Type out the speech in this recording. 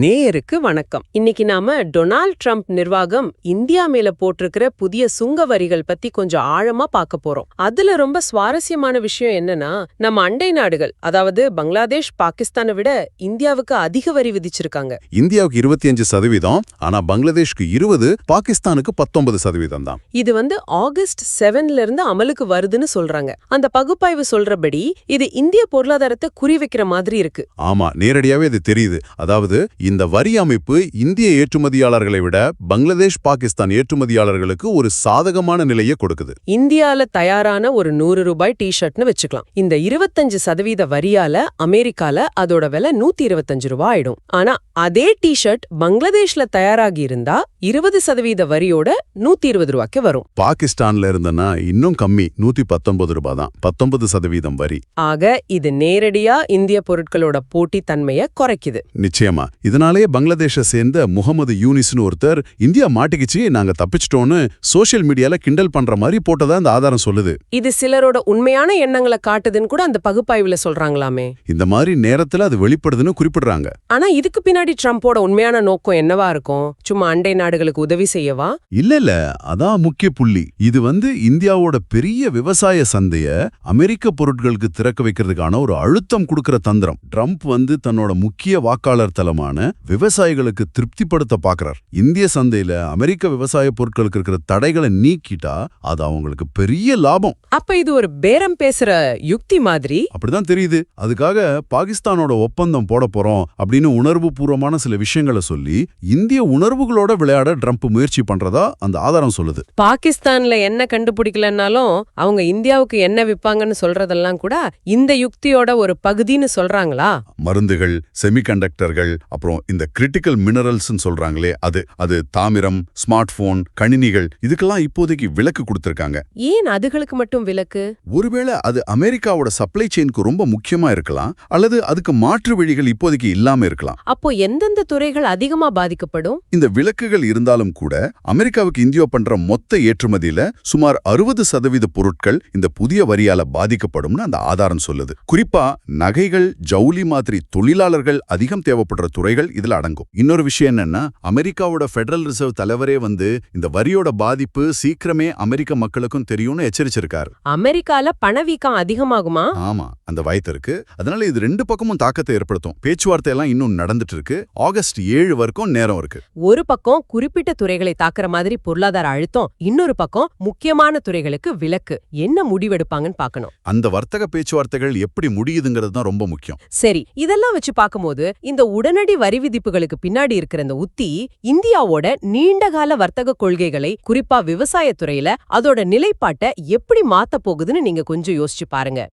நேயருக்கு வணக்கம். இன்னைக்கு நாம டொனால்ட் ட்ரம்ப் நிர்வாகம் இந்தியா மேல போட்டிருக்கிற புதிய சுங்க வரிகள் பத்தி கொஞ்சம் ஆழமா பார்க்க போறோம். அதுல ரொம்ப சுவாரஸ்யமான விஷயம் என்னன்னா, நம்ம அண்டை நாடுகள், அதாவது பங்களாதேஷ், பாகிஸ்தானை விட இந்தியாவுக்கு அதிக வரி விதிச்சிருக்காங்க. இந்தியாவுக்கு 25%, ஆனா பங்களாதேஷ்க்கு 20, பாகிஸ்தானுக்கு 19% தான். இது ஆகஸ்ட் 7ல இருந்து அமலுக்கு வருதுன்னு சொல்றாங்க. அந்த பகுப்பாய்வு சொல்றபடி இது இந்திய பொருளாதாரத்தை குறிவைக்கிற மாதிரி இருக்கு. ஆமா, நேரடியாவே இது தெரியுது. அதாவது இந்த வரி அமைப்பு இந்திய ஏற்றுமதியாளர்களை விட பங்களாதேஷ், பாகிஸ்தான் ஏற்றுமதியாளர்களுக்கு ஒரு சாதகமான நிலையை கொடுக்குது. இந்தியால தயாரான ஒரு 100 ரூபாய் டி-ஷர்ட்னு வச்சுக்கலாம். இந்த 25% வரியால அமெரிக்கால அதோட விலை 125 ரூபாய் ஆயிடும். ஆனா அதே டி-ஷர்ட் பங்களாதேஷ்ல தயாராகி இருந்தா 20% வரியோட 120 ரூபாய்க்கு வரும். பாகிஸ்தான்ல இருந்தனா இன்னும் கம்மி, 119 ரூபாய் தான், 19% வரி. ஆக இது நேரடியா இந்திய பொருட்களோட போட்டி தன்மையை குறைக்குது. நிச்சயமா. இதனாலேயே பங்களாதேஷை சேர்ந்த முகமது யூனிஸ்னு ஒருத்தர், இந்தியா மாட்டிக்கிச்சு, நாங்க தப்பிச்சிட்டோன்னு சோசியல் மீடியால கிண்டல் பண்ற மாதிரி போட்டதா இந்த ஆதாரம் சொல்லுது. இது சிலரோட உண்மையான எண்ணங்களை காட்டுதுன்னு கூட அந்த பகுப்பாய்வுல சொல்றாங்களாமே. இந்த மாதிரி நேரத்துல அது வெளிப்படுதுன்னு குறிப்பிடுறாங்க. ஆனா இதுக்கு பின்னாடி ட்ரம்போட உண்மையான நோக்கம் என்னவா இருக்கும்? சும்மா அண்டை நாடுகளுக்கு உதவி செய்யவா? இல்ல, அதான் முக்கிய புள்ளி. இது இந்தியாவோட பெரிய விவசாய சந்தைய அமெரிக்க பொருட்களுக்கு திறக்க வைக்கிறதுக்கான ஒரு அழுத்தம் கொடுக்கிற தந்திரம். ட்ரம்ப் தன்னோட முக்கிய வாக்காளர் தலமான விவசாயிகளுக்கு திருப்திப்படுத்த பாக்குறார். இந்திய சந்தையில அமெரிக்க விவசாய பொருட்களுக்கு இருக்கிற தடைகளை நீக்கிட்டா அது அவங்களுக்கு பெரிய லாபம். அப்ப இது ஒரு பேரம் பேசுற யுக்தி மாதிரி அப்படிதான் தெரியுது. அதுக்காக பாகிஸ்தானோட ஒப்பந்தம் போட போறோம் அப்படின்னு உணர்வு பூர்வமான சில விஷயங்களை சொல்லி இந்திய உணர்வுகளோட விளையாட ட்ரம்ப் முயற்சி பண்றதா அந்த ஆதாரம் சொல்லுது. பாகிஸ்தான்ல என்ன கண்டுபிடிக்கலன்னாலும் அவங்க இந்தியாவுக்கு என்ன விப்பாங்கன்னு சொல்றதெல்லாம் கூட இந்த யுக்தியோட ஒரு பகுதின்னு சொல்றாங்களா? மருந்துகள், செமிகண்டக்டர்கள், அப்புறம் இந்த கிரிட்டிக்கல் மினரல்ஸ் சொல்றாங்களே, அது தாமிரம், ஸ்மார்ட் போன், கணினிகள், இதுக்கெல்லாம் இப்போதைக்கு விலக்கு கொடுத்திருக்காங்க. ஏன் அதுகளுக்கு மட்டும் விலக்கு? ஒருவேளை அது அமெரிக்காவோட சப்ளை செயினுக்கு ரொம்ப முக்கியமா இருக்கலாம், அல்லது அதுக்கு மாற்று வழிகள் இப்போதைக்கு இல்லாம இருக்கலாம். அப்போ எந்தெந்த துறைகள் அதிகமா பாதிக்கப்படும்? இந்த விலக்குகள் இருந்தாலும் கூட அமெரிக்காவுக்கு இந்தியா பண்ற மொத்த ஏற்றுமதியில சுமார் 60% பொருட்கள் இந்த புதிய வரியால பாதிக்கப்படும்னு அந்த ஆதாரம் சொல்லுது. குறிப்பா நகைகள், ஜவுளி மாதிரி தொழிலாளர்கள் அதிகம் தேவைப்படுற துறைகள் இதுல அடங்கும். இன்னொரு விஷயம் என்னன்னா, அமெரிக்காவோட ஃபெடரல் ரிசர்வ் தலைவரே இந்த வரியோட பாதிப்பு சீக்கிரமே அமெரிக்க மக்களுக்கும் தெரியும்னு எச்சரிச்சிருக்காரு. அமெரிக்கால பணவீக்கம் அதிகமாகுமா? ஆமா, அந்த வாய்ப்பு இருக்கு. அதனால இது ரெண்டு பக்கமும் தாக்கத்தை ஏற்படுத்தும். பேச்சுவார்த்தை எல்லாம் இன்னும் நடந்துட்டு இருக்கு. ஆகஸ்ட் 7 வரைக்கும் நேரம் இருக்கு. ஒரு பக்கம் குறிப்பிட்ட துறைகளை தாக்குற மாதிரி பொருளாதார அழுத்தம், இன்னொரு பக்கம் முக்கியமான துறைகளுக்கு விலக்கு. என்ன முடிவெடுப்பாங்கன்னு பார்க்கணும். அந்த வர்த்தக பேச்சுவார்த்தைகள் எப்படி முடியுதுங்கிறது தான் ரொம்ப முக்கியம். சரி, இதெல்லாம் வச்சு பார்க்கும்போது இந்த உடனடி வரி விதிப்புகளுக்கு பின்னாடி இருக்கிற இந்த உத்தி இந்தியாவோட நீண்டகால வர்த்தக கொள்கைகளை, குறிப்பா விவசாயத்துறையில அதோட நிலைப்பாட்டை எப்படி மாத்த போகுதுன்னு நீங்க கொஞ்சம் யோசிச்சு பாருங்க.